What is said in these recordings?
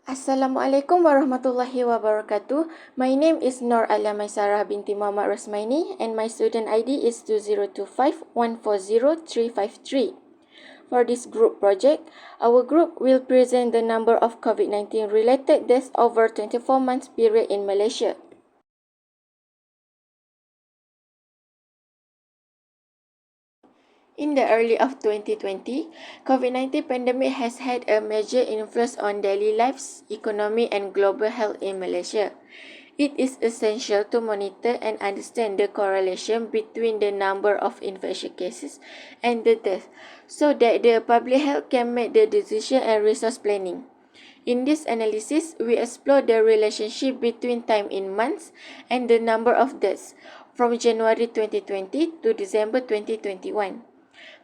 Assalamualaikum warahmatullahi wabarakatuh. My name is Nur Alamai Sarah binti Muhammad Rosmaini and my student ID is 2025140353. For this group project, our group will present the number of COVID-19 related deaths over 24 months period in Malaysia. In the early of 2020, COVID-19 pandemic has had a major influence on daily lives, economy and global health in Malaysia. It is essential to monitor and understand the correlation between the number of infection cases and the death so that the public health can make the decision and resource planning. In this analysis, we explore the relationship between time in months and the number of deaths from January 2020 to December 2021.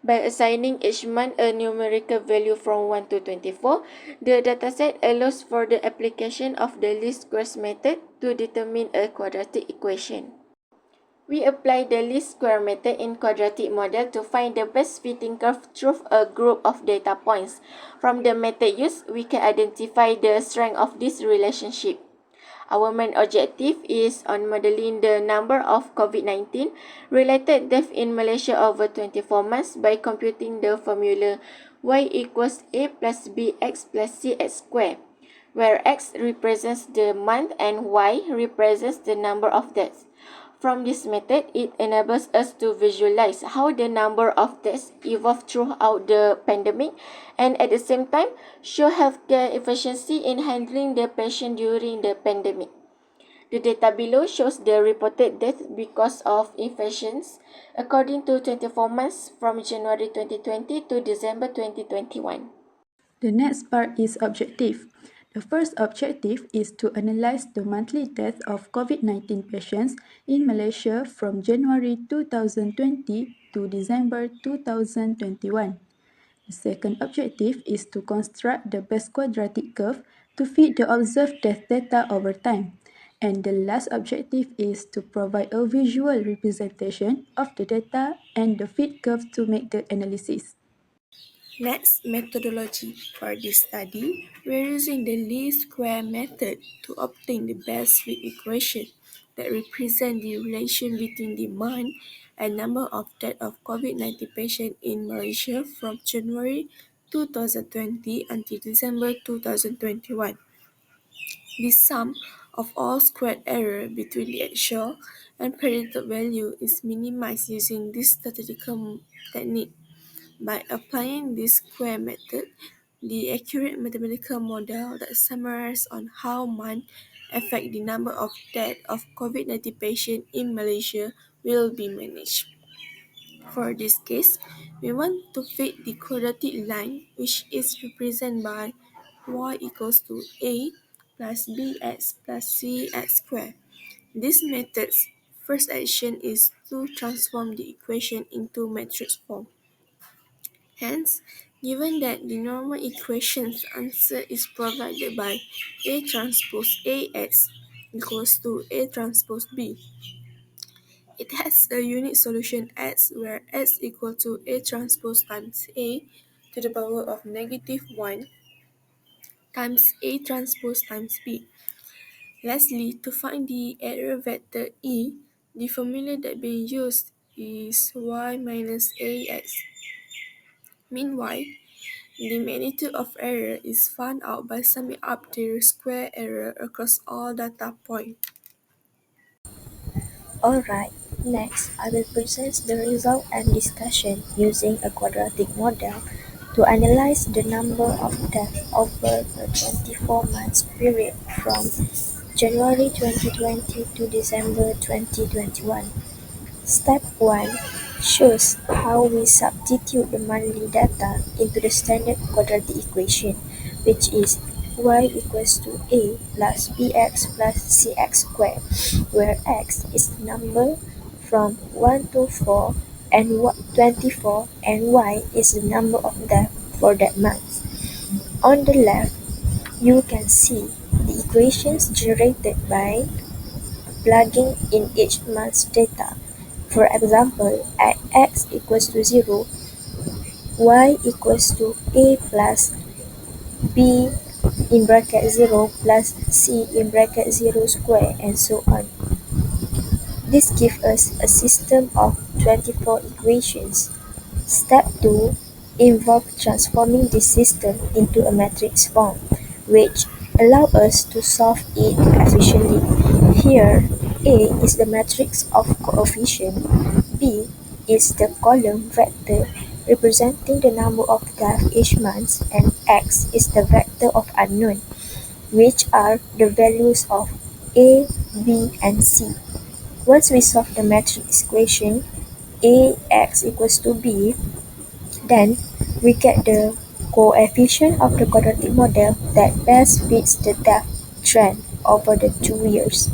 By assigning each month a numerical value from 1 to 24, the dataset allows for the application of the least squares method to determine a quadratic equation. We apply the least square method in quadratic model to find the best fitting curve through a group of data points. From the method used, we can identify the strength of this relationship. Our main objective is on modeling the number of COVID-19 related deaths in Malaysia over 24 months by computing the formula y equals a plus bx plus cx squared, where x represents the month and y represents the number of deaths. From this method, it enables us to visualize how the number of deaths evolved throughout the pandemic and at the same time show healthcare efficiency in handling the patient during the pandemic. The data below shows the reported deaths because of infections according to 24 months from January 2020 to December 2021. The next part is objective. The first objective is to analyze the monthly death of COVID-19 patients in Malaysia from January 2020 to December 2021. The second objective is to construct the best quadratic curve to fit the observed death data over time. And the last objective is to provide a visual representation of the data and the fit curve to make the analysis. Next, methodology. For this study, we're using the least square method to obtain the best fit equation that represent the relation between demand and number of deaths of COVID-19 patients in Malaysia from January 2020 until December 2021. The sum of all squared error between the actual and predicted value is minimized using this statistical technique. By applying this square method, the accurate mathematical model that summarizes on how months affect the number of deaths of COVID-19 patients in Malaysia will be managed. For this case, we want to fit the quadratic line, which is represented by y equals to a plus bx plus cx squared. This method's first action is to transform the equation into matrix form. Hence, given that the normal equation's answer is provided by A transpose AX equals to A transpose B, it has a unique solution X where X equal to A transpose times A to the power of -1 times A transpose times B. Lastly, to find the error vector E, the formula that being used is y minus AX. Meanwhile, the magnitude of error is found out by summing up the square error across all data points. Alright, next I will present the result and discussion using a quadratic model to analyze the number of deaths over a 24 months period from January 2020 to December 2021. Step 1 shows how we substitute the monthly data into the standard quadratic equation, which is y equals to a plus bx plus cx squared, where x is the number from 1 to 4 and 24 and y is the number of deaths for that month. On the left, you can see the equations generated by plugging in each month's data. For example, at x equals to 0, y equals to a plus b in bracket 0 plus c in bracket 0 square and so on. This gives us a system of 24 equations. Step 2 involves transforming this system into a matrix form, which allows us to solve it efficiently. Here, A is the matrix of coefficient, B is the column vector representing the number of deaths each month, and X is the vector of unknown, which are the values of A, B, and C. Once we solve the matrix equation Ax equals to b, then we get the coefficient of the quadratic model that best fits the death trend over the 2 years.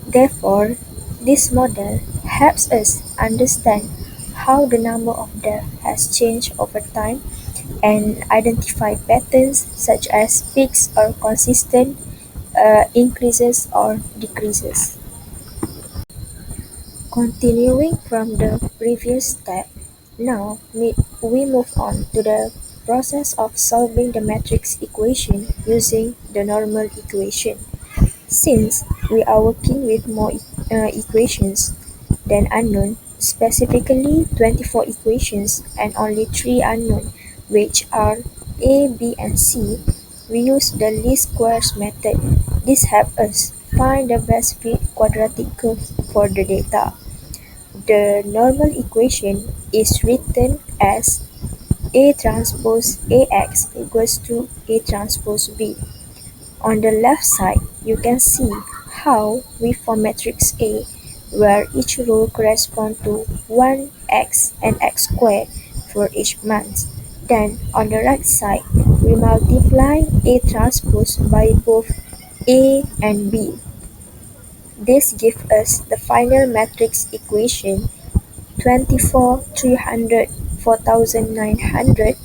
Therefore, this model helps us understand how the number of deaths has changed over time and identify patterns such as peaks or consistent increases or decreases. Continuing from the previous step, now we move on to the process of solving the matrix equation using the normal equation. Since we are working with more equations than unknown, specifically 24 equations and only 3 unknown, which are A, B, and C, we use the least squares method. This helps us find the best fit quadratic curve for the data. The normal equation is written as A transpose AX equals to A transpose B. On the left side, you can see how we form matrix A, where each row corresponds to 1x and x squared for each month. Then, on the right side, we multiply A transpose by both A and B. This gives us the final matrix equation 24, 300, 4900.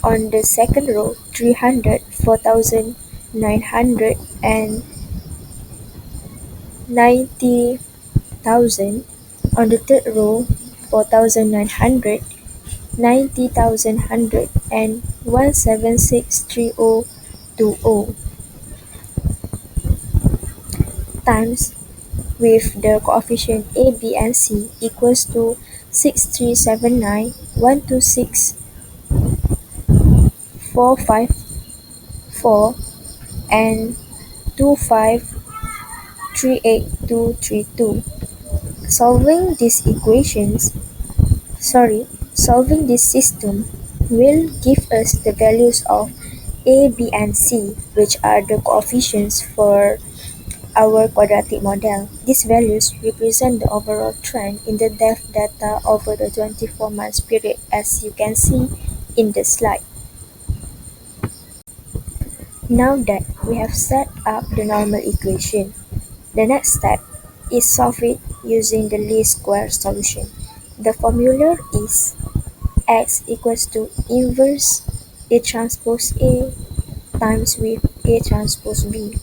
On the second row, 300, 4900, and 90,000. On the third row, 4900, 90,100, and 1763020 times with the coefficient A, B, and C equals to 6379, 126, 454, and 2538232. Solving these equations, solving this system will give us the values of A, B, and C, which are the coefficients for our quadratic model. These values represent the overall trend in the death data over the 24 months period, as you can see in the slide. Now that we have set up the normal equation, the next step is solve it using the least square solution. The formula is x equals to inverse A transpose A times with A transpose B,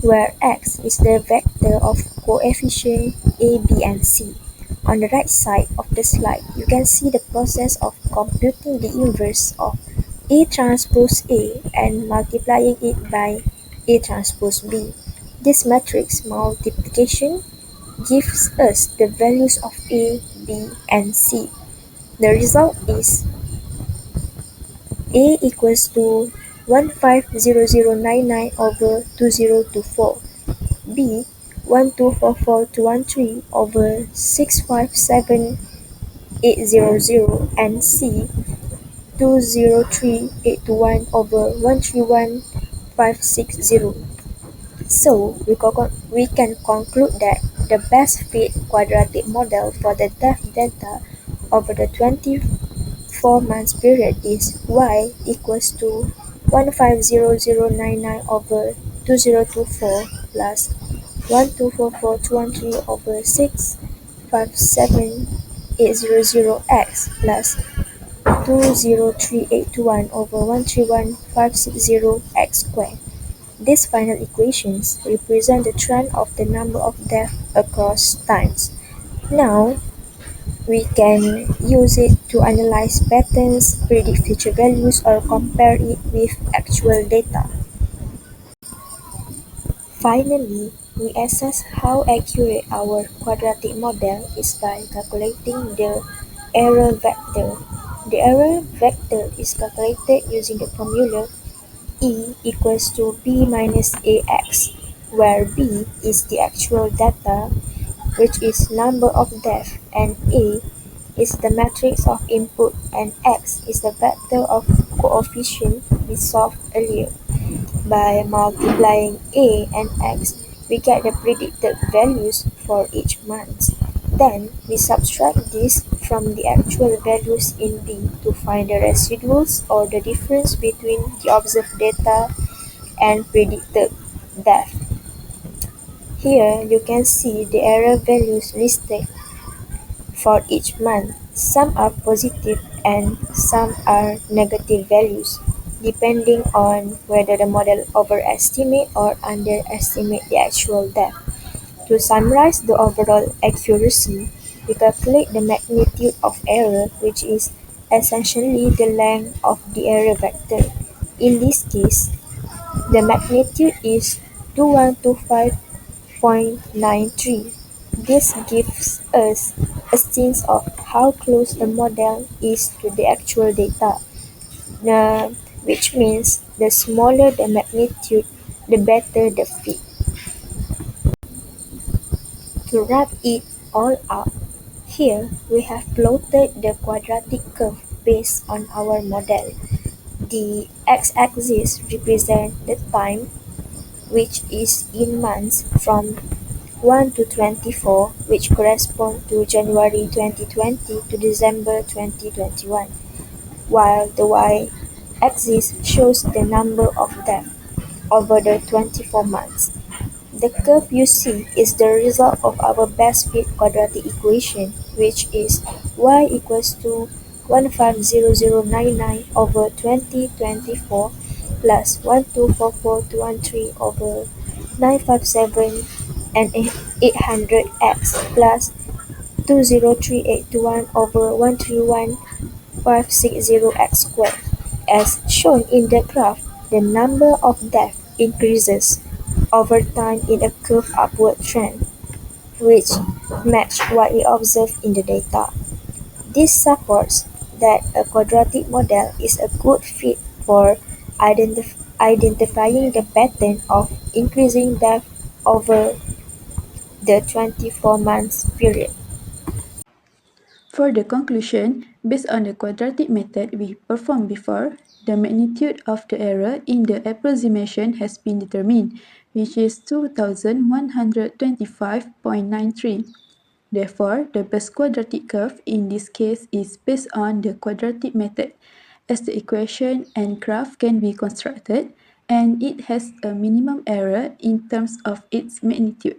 where x is the vector of coefficient A, B, and C. On the right side of the slide, you can see the process of computing the inverse of A transpose A and multiplying it by A transpose B. This matrix multiplication gives us the values of A, B, and C. The result is A equals to 150099 over 2024, B 1244213 over 657800, and C 203821 over 131560. So we can conclude that the best fit quadratic model for the death data over the 24 months period is y equals to 150099 over 2024 plus 1244213 over 657800x plus 20381 over 131560x squared. These final equations represent the trend of the number of deaths across times. Now, We can use it to analyze patterns, predict future values, or compare it with actual data. Finally, we assess how accurate our quadratic model is by calculating the error vector. The error vector is calculated using the formula E equals to B minus AX, where B is the actual data, which is number of deaths, and A is the matrix of input, and X is the vector of coefficient we solved earlier. By multiplying A and X, we get the predicted values for each month. Then we subtract this from the actual values in B to find the residuals or the difference between the observed data and predicted death. Here you can see the error values listed for each month. Some are positive and some are negative values, depending on whether the model overestimate or underestimate the actual depth. To summarize the overall accuracy, we calculate the magnitude of error, which is essentially the length of the error vector. In this case, the magnitude is 2125.93. This gives us a sense of how close the model is to the actual data, which means the smaller the magnitude, the better the fit. To wrap it all up, here we have plotted the quadratic curve based on our model. The x-axis represents the time, which is in months from 1 to 24, which correspond to January 2020 to December 2021, while the y-axis shows the number of deaths over the 24 months. The curve you see is the result of our best fit quadratic equation, which is y equals to 150099 over 2024 plus 1244213 over 957 and 800x plus 203821 over 131560x squared. As shown in the graph, the number of deaths increases over time in a curved upward trend, which match what we observe in the data. This supports that a quadratic model is a good fit for identifying the pattern of increasing death over the 24 months period. For the conclusion, based on the quadratic method we performed before, the magnitude of the error in the approximation has been determined, which is 2125.93. Therefore, the best quadratic curve in this case is based on the quadratic method, as the equation and graph can be constructed, and it has a minimum error in terms of its magnitude.